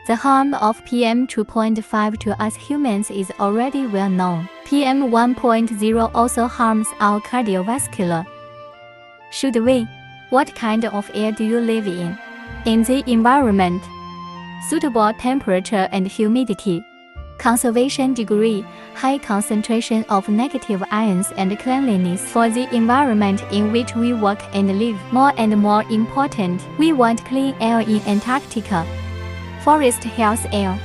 The harm of PM 2.5 to us humans is already well known. PM 1.0 also harms our cardiovascular. Should we? What kind of air do you live in? In the environment. Suitable temperature and humidity. Conservation degree, high concentration of negative ions and cleanliness for the environment in which we work and live. More and more important, we want clean air in Antarctica. Forest health air.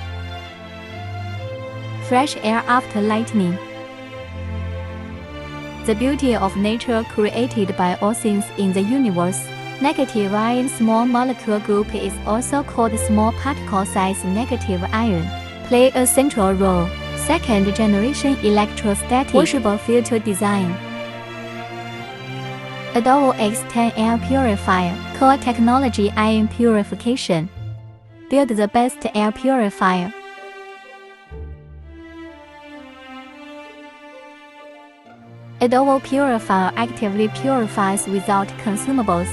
Fresh air after lightning. The beauty of nature created by all things in the universe. Negative ion small molecule group is also called small particle size negative ion. Play a central role. Second generation electrostatic washable filter design. Adawo X10 air purifier. Core technology ion purification. Build the best air purifier. Adawo Purifier actively purifies without consumables.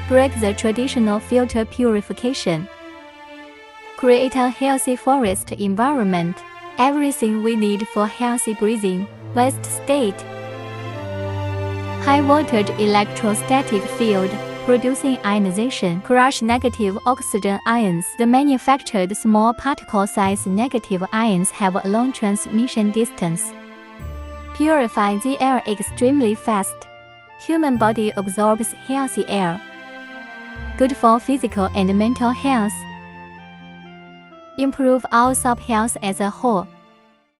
Break the traditional filter purification. Create a healthy forest environment. Everything we need for healthy breathing. Waste state. High voltage electrostatic field, producing ionization. Crush negative oxygen ions. The manufactured small particle size negative ions have a long transmission distance. Purify the air extremely fast. Human body absorbs healthy air. Good for physical and mental health. Improve our sub health as a whole.